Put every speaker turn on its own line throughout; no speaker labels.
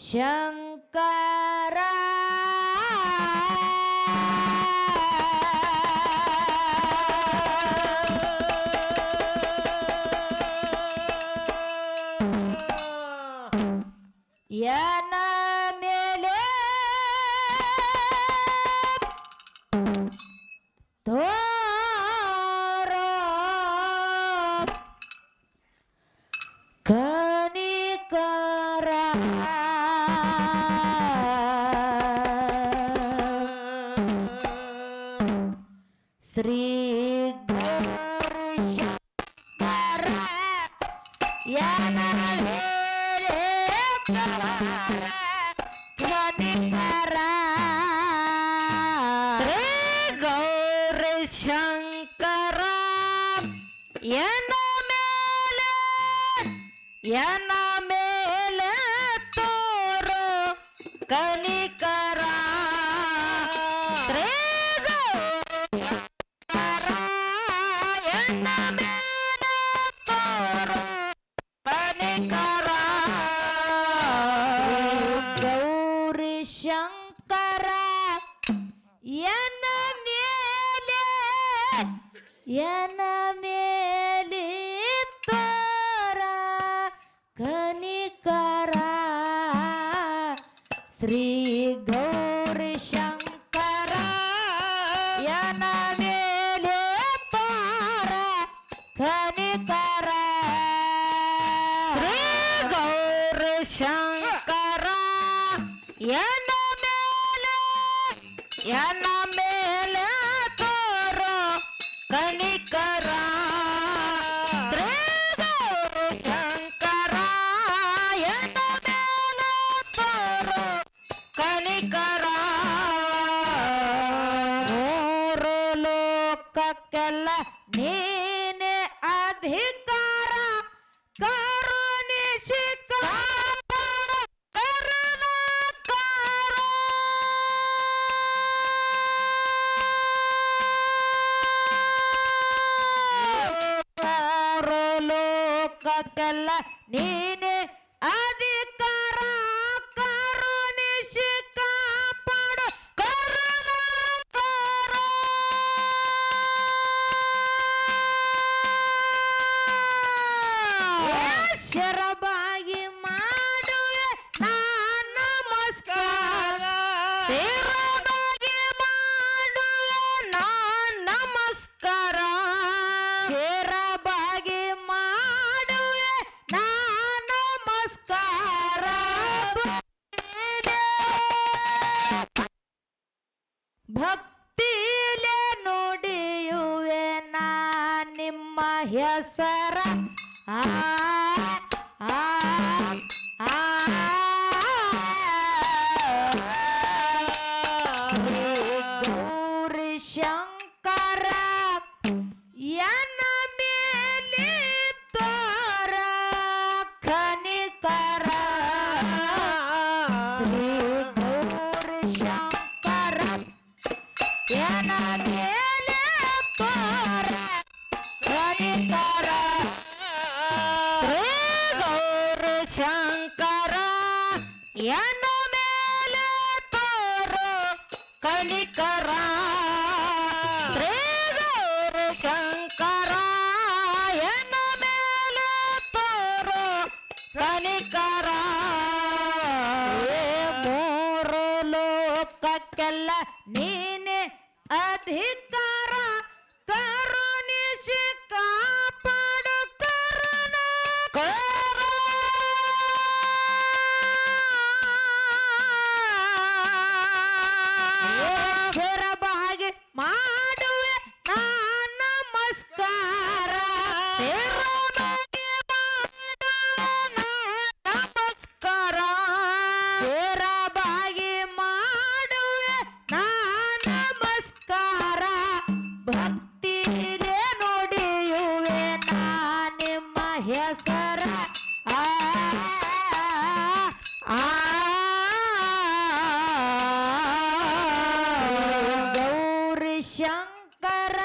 ಶಂಕರ ಯನ ಮೇಲೆ ತೋರ ಕನಿಕರ ಶ್ರೀ ಗೌರೀಶಂಕರ ಯನ ಮೇಲೆ ಕನಿಕರ ಶ್ರೀ ಗೌರೀಶಂಕರ ಯನ ಮೇಲೆ ತೋರೋ ಕನಿಕರ ಶ್ರೀ ಗೌರೀಶಂಕರ ಯನ ಮೇಲೆ ತೋರೋ ಕನಿಕರ ಗೌರೀಶಂಕರ ಯನ ಮೇಲೆ ತೋರ ಕನಿಕರ ಶ್ರೀ ಗೌರೀಶಂಕರ ಯನ ಮೇಲೆ ತೋರ ಕನಿಕರ ಶ್ರೀ ಗೌರೀಶಂಕರ ಯನ ಮೇಲೆ ತೋರೋ ಕನಿಕರ ಶ್ರೀ ಗೌರೀಶಂಕರ ಯನ ಮೇಲೆ ತೋರೋ ಕನಿಕರ ಮೂರು ಲೋಕಕ್ಕೆಲ್ಲ ನೀನೆ ಅಧಿಕಾರ ಕರುಣಿಸಿ ಕಾಪಾಡು ಕರುಣಾಕರ ಮೂರು ಲೋಕಕ್ಕೆಲ್ಲ ನೀನೆ ಅಧಿಕಾರ ಕರುಣಿಸಿ ಕಾಪಾಡು ಕರುಣಾಕರ ಶರಬಾಗಿ ಮಾಡುವೆ ನಾನ ನಮಸ್ಕಾರ ಶರಬಾಗಿ ಮಾಡುವೆ ನಾನ ನಮಸ್ಕಾರ ಶರಬಾಗಿ ಮಾಡುವೆ ನಾನ ನಮಸ್ಕಾರ ಭಕ್ತಿಲೆ ನುಡಿಯುವೆ ನಾ ನಿಮ್ಮ ಹೆಸರ ಆ ಆ ಆ ಶ್ರೀ ಗೌರೀಶಂಕರ ಯನ ಮೇಲೆ ತೋರ ಕನಿಕರ ಶ್ರೀ ಗೌರೀಶಂಕರ ಯನ ಮೇಲೆ ತೋರ ಕನಿಕರ ಶ್ರೀ ಗೌರೀಶಂಕರ ಯನ ಮೇಲೆ ತೋರೋ ಕನಿಕರ ಶ್ರೀ ಗೌರೀಶಂಕರ ಯನ ಮೇಲೆ ತೋರೋ ಕನಿಕರ ಮೂರು ಲೋಕಕ್ಕೆಲ್ಲ ನೀನೆ ಅಧಿಕಾರ ಕರುಣಿಸಿ ಕಾಪಾಡು ಕರುಣಾಕರ ಶರಬಾಗಿ ಮಾಡುವೆ ನಾನ ನಮಸ್ಕಾರ ಶರಬಾಗಿ ಮಾಡುವೆ ನಾನ ನಮಸ್ಕಾರ ಭಕ್ತಿಲೆ ನುಡಿಯುವೆ ನಾ ನಿಮ್ಮ ಹೆಸರ ಆ ಆ ಗೌರೀಶಂಕರ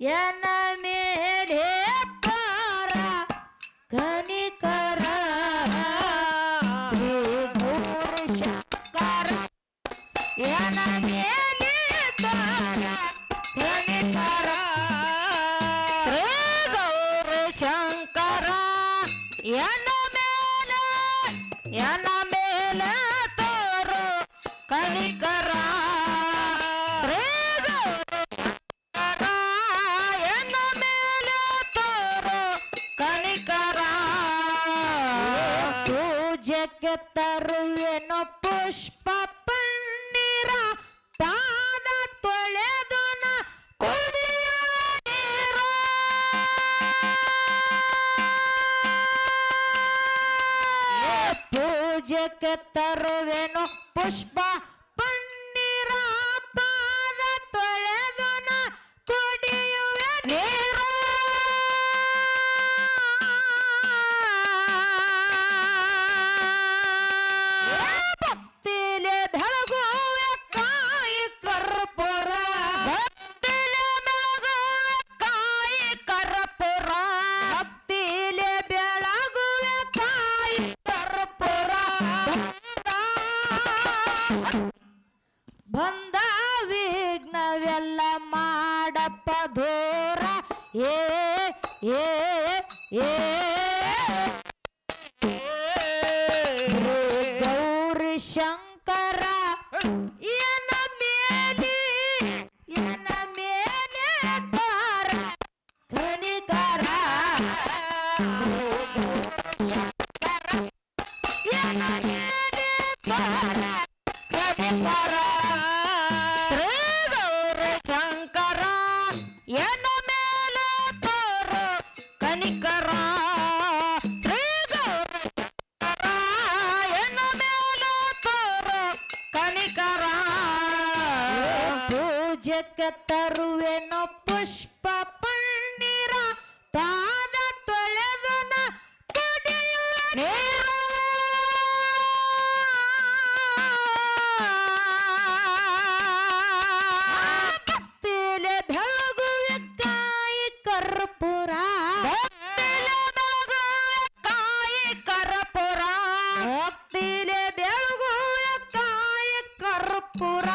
ಯನ ಮೇಲೆ ತೋರ ಕನಿಕರ ಪೂಜೆಗೆ ತರುವೆನು ಪುಷ್ಪ ಪನ್ನೀರ ಪಾದ ತೊಳೆದು ನಾ ಕುಡಿಯುವೆ ನೀರು ಭಕ್ತಿಲೆ ಬೆಳಗುವೆ ಕಾಯಿ ಕರ್ಪೂರ ಭಕ್ತಿಲೆ ಬೆಳಗುವೆ ಕಾಯಿ ಕರ್ಪೂರ ಭಕ್ತಿಲೆ ಬೆಳಗುವೆ ಕಾಯಿ ಕರ್ಪೂರ ಬಂದ ವಿಘ್ನವೆಲ್ಲ ಮಾಡಪ್ಪ ದೂರ ಏ ಏ ಏ ಗೌರಿ ಶಂಕರ ಎನ ಮೇಲೆ ತಾರ ಕನಿಕರ ಎನ ಮೇಲೆ ತಾರ ಕನಿಕರ ಶ್ರೀ ಗೌರಿ ಶಂಕರ ಎನ ಮೇಲೆ ತಾರ ಕನಿಕರ ಶ್ರೀ ಗೌರಿ ಶಂಕರ ಎನ ಮೇಲೆ ತಾರ ಕನಿಕರ ಪೂಜೆಗೆ ತರುವೆನು ಪುಷ್ಪ ಪನ್ನೀರ ಪಾದ ತೊಳೆದು ನಾ ಕುಡಿಯುವೆ ನೀರು ಭಕ್ತಿಲೆ ಬೆಳಗುವೆ ಕಾಯಿ ಕರ್ಪೂರ ಭಕ್ತಿಲೆ ಬೆಳಗುವೆ ಕಾಯಿ ಕರ್ಪೂರ ಭಕ್ತಿಲೆ ಬೆಳಗುವೆ ಕಾಯಿ ಕರ್ಪೂರ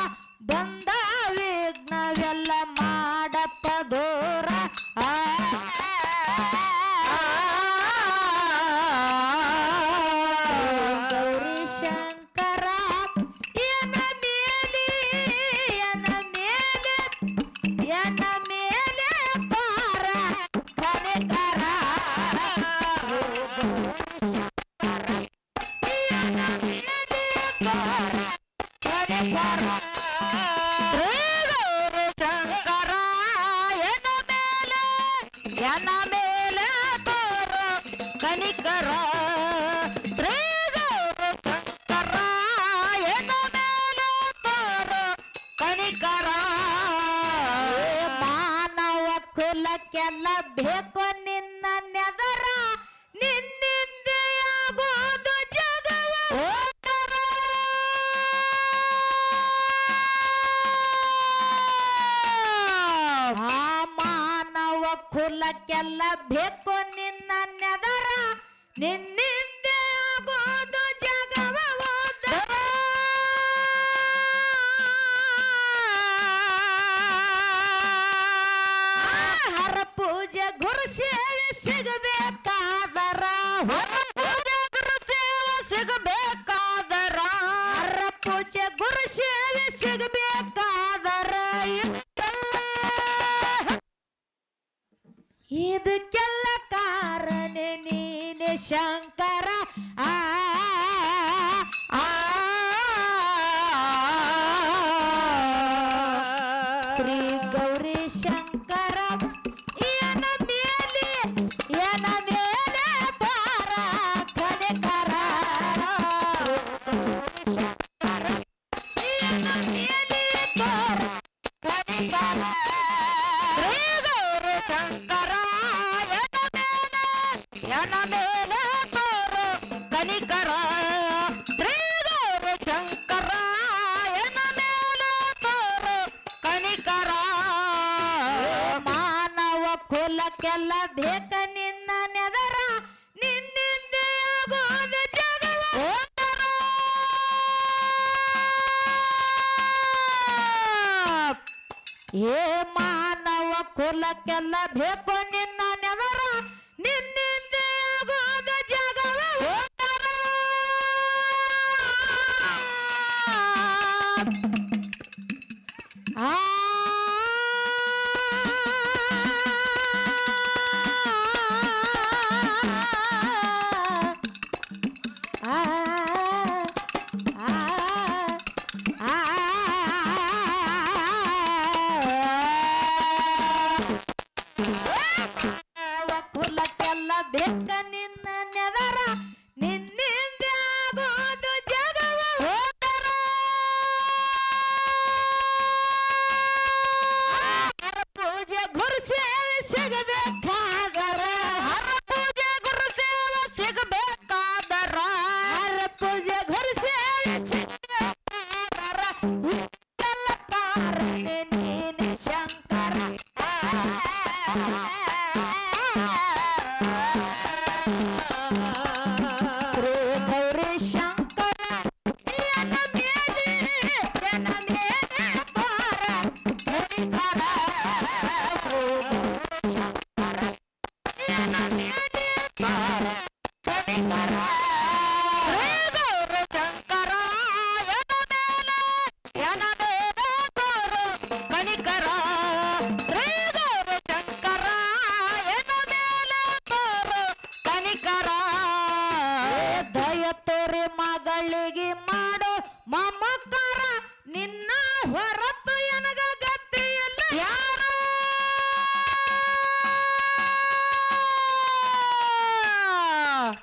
ಬಂದ ವಿಘ್ನವೆಲ್ಲ ಮಾಡಪ್ಪ ದೂರ ಗೌರಿ ಶಂಕರ ಎನ ಮೇಲೆ ತಾರ ಕನಿಕರ ಎನ ಮೇಲೆ ತಾರ ಕನಿಕರ ಶ್ರೀ ಗೌರಿ ಶಂಕರ ಎನ ಮೇಲೆ ತಾರ ಕನಿಕರ ಶ್ರೀ ಗೌರಿ ಶಂಕರ ಎನ ಮೇಲೆ ತಾರ ಕನಿಕರ ಮಾನವ ಕುಲಕ್ಕೆಲ್ಲ ಬೇಕು ನಿನ್ನ ನೆದರ ನಿನ್ನಿಂದೆ ಆಗೋದು ಜಗವ ಉದ್ಧಾರ. ಆ ಮಾನವ ಕುಲಕ್ಕೆಲ್ಲ ಬೇಕು ನಿನ್ನ ನೆದರ ನಿನ್ನಿಂದೆ ಆಗೋದು ಜಗವ ಉದ್ಧಾರ. ಹರ ಪೂಜೆ ಗುರು ಸೇವೆ ಸಿಗಬೇಕಾದರ ಹರ ಪೂಜೆ ಗುರು ಸೇವೆ ಸಿಗಬೇಕಾದರ ಹರ ಪೂಜೆ ಗುರು ಸೇವೆ ಸಿಗಬೇಕಾದರ ಇದಕ್ಕೆಲ್ಲ ಕಾರಣ ನೀನೆ ಶಂಕರ ಆ ಆ ಶ್ರೀ ಗೌರಿ ಶಂಕರ ಎನ ಮೇಲೆ ತಾರ ಕನಿಕರ ಶಂಕರ ಎನ ಮೇಲೆ ತಾರ ಕನಿಕರ ಶ್ರೀ ಗೌರಿ ಶಂಕರ ಎನ ಮೇಲೆ ತಾರ ಕನಿಕರ ಶ್ರೀ ಗೌರಿ ಶಂಕರ ಎನ ಮೇಲೆ ತಾರ ಕನಿಕರ ಮಾನವ ಕುಲಕ್ಕೆಲ್ಲ ಬೇಕ ನಿನ್ನ ನೆದರ ನಿನ್ನಿಂದೆ ಆಗೋದು ಜಗವ ಉದ್ಧಾರ. ಏ ಮಾನವ ಕುಲಕ್ಕೆಲ್ಲ ಬೇಕು ನಿನ್ನ ನೆದರ ನಿನ್ನಿಂದೆ ಆಗೋದು ಜಗವ ಉದ್ಧಾರ. ಆ ಕುಲಕ್ಕೆಲ್ಲ ಬೇಕ ನಿನ್ನ ನೆದರ ನಿನ್ನಿಂದ ಆಗೋದು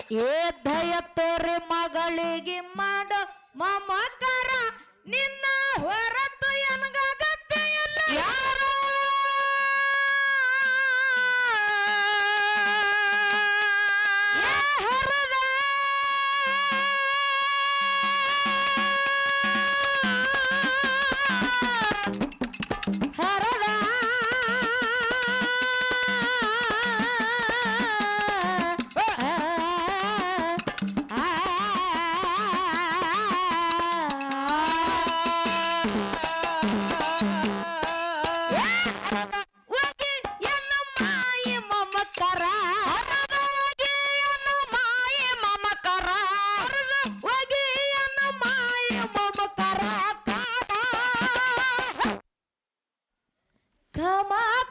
ಏ ದಯ ತೋರಿ ಮಗಳಿಗೆ ಮಾಡೋ ಮಮಕಾರ ನಿನ್ನ ಹೊರತು ಎನಗಾಗತ್ತೆ ಇಲ್ಲ ಯಾರು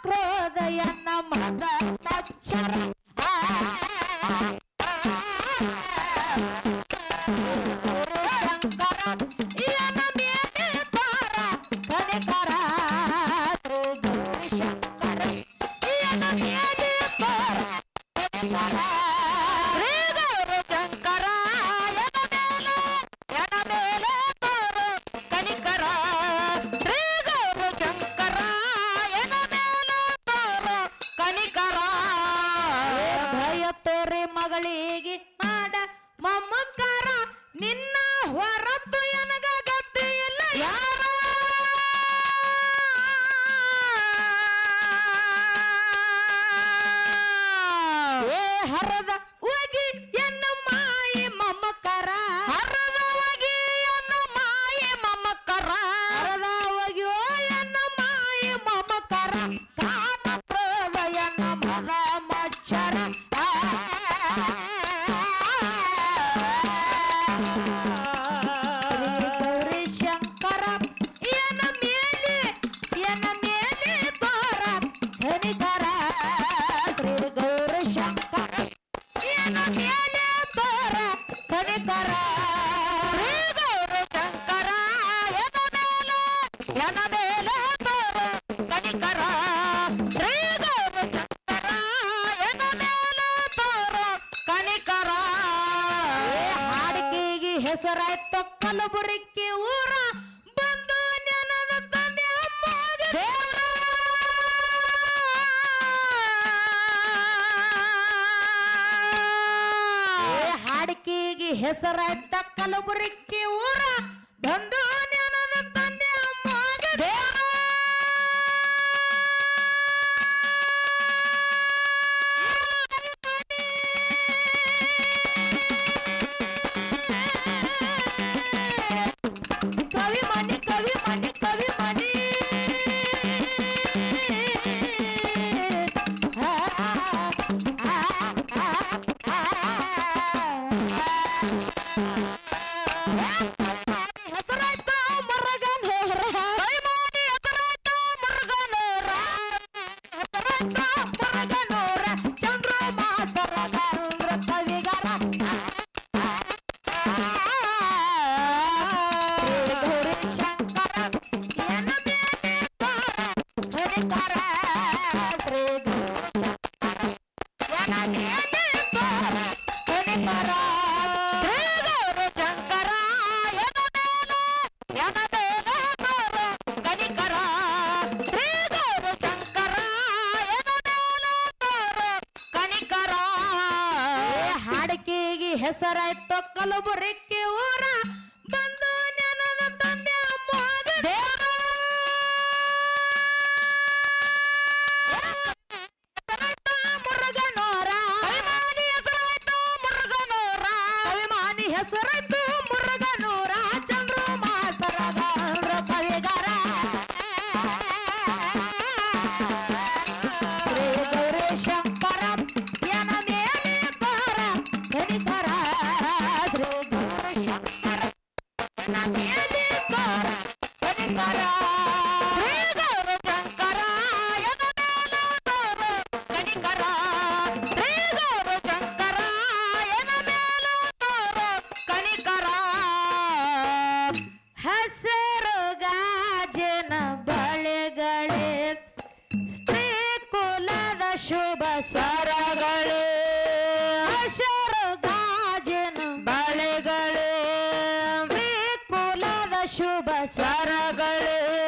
ಕ್ರೋಧಯನ್ನ ಮಗ ಮಚ್ಚರ ಶಂಕರ ಯನ ಮೇಲೆ ತಾರ ಕನಕರ ಶಂಕರ ಯನ ಮೇಲೆ ತಾರ ಕನಕರ ಶಂಕರ ಯನ ಮೇಲೆ ತಾರ ಕನಿಕರ ಮಗಳಿಗೆ ಮಾಡ ಮಮಕಾರ ನಿನ್ನ ಹೊರತು ಎನಗಾಗತ್ತೆ ಇಲ್ಲ ಯಾರ ಏ ಹರದ ಹೋಗಿ ಎನ್ನ ಮಾಯಿ ಮಮಕಾರ ಹರದ ಹೋಗಿ ಎನ್ನ ಮಾಯಿ ಮಮಕಾರ ಹರದ ಹೋಗಿ ಎನ್ನ ಮಾಯಿ ಮಮಕಾರ ಕಾಮ ಕ್ರೋಧ ಎನ್ನ ಮದ ಮಚ್ಚರ ಗೌರಿ ಶಂಕರ ಯನ ಮೇಲೆ ತೋರ ಧನಿಕರ ಶ್ರೀ ಗೌರಿ ಶಂಕರ ಯನ ಮೇಲೆ ತೋರ ಧನಿಕರ ಶ್ರೀ ಗೌರಿ ಶಂಕರ ಯನ ಮೇಲೆ ತೋರ ಧನಿಕರ ಶ್ರೀ ಗೌರಿ ಶಂಕರ ಯನ ಮೇಲೆ ತೋರ ಕನಿಕರ ಹಾಡಿಕೆಗೆ ಹೆಸರಾಯ್ತು ಕಲಬುರಗಿ ಊರ ಬಂದು ನೆನದ ತಂದೆ ಅಮ್ಮಗೆ ದೇವ್ರ ಹಾಡಿಕೆಗೆ ಹೆಸರಾಯ್ತ ಕಲಬುರಗಿ ಊರ ಬಂದು ನೆನದ ತಂದೆ ಅಮ್ಮಗೆ ದೇವ್ರ ಹೆಸರಾಯ್ತು ಮುರುಗನೂರ ಚಂದ್ರ ಮಾಸ್ತರ ಕವಿಗಾರ ಗೌರಿ ಶಂಕರ ಯನ ಮೇಲೆ ತೋರ ಧನಿಕರ ಶ್ರೀ ಗೌರಿ ಶಂಕರ ಯನ ಮೇಲೆ ತೋರ ಧನಿಕರ ಶ್ರೀ ಗೌರಿ ಶಂಕರ ಯನ ಮೇಲೆ ತೋರ ಕನಿಕರ ಶ್ರೀ ಗೌರಿ ಶಂಕರ ಯನ ಮೇಲೆ ತೋರ ಕನಿಕರ ಹಾಡಿಕೆಗೆ ಹೆಸರಾಯ್ತು ಕಲಬುರಗಿ ಊರ ಬಂದು ನೆನದ ತಂದೆ ಅಮ್ಮಗ ದೇವ್ರ ಮುರುಗನೂರ ಅಭಿಮಾನಿ ಹೆಸರಾಯ್ತು ಮುರುಗನೂರ ಚಂದ್ರ ಮಾಸ್ತರ ಕವಿಗಾರ ಶ್ರೀ ಗೌರಿ ಶಂಕರ ಯನ ಮೇಲೆ ತೋರ ಧನಿಕರ ಶ್ರೀ ಗೌರಿ ಶಂಕರ ಯನ ಮೇಲೆ ತೋರ ಧನಿಕರ ಶ್ರೀ ಗೌರಿ ಶಂಕರ ಯನ ಮೇಲೆ ತೋರ ಧನಿಕರ ಶ್ರೀ ಗೌರಿ ಶಂಕರ ಯನ ಮೇಲೆ ತೋರ ಕನಿಕರ ಹಸಿರು ಗಾಜಿನ ಬಳೆಗಳೇ ಸ್ತ್ರೀ ಕುಲದ ಶುಭ ಸ್ವರಗಳೇ ಹಸಿರು ಬಳೆ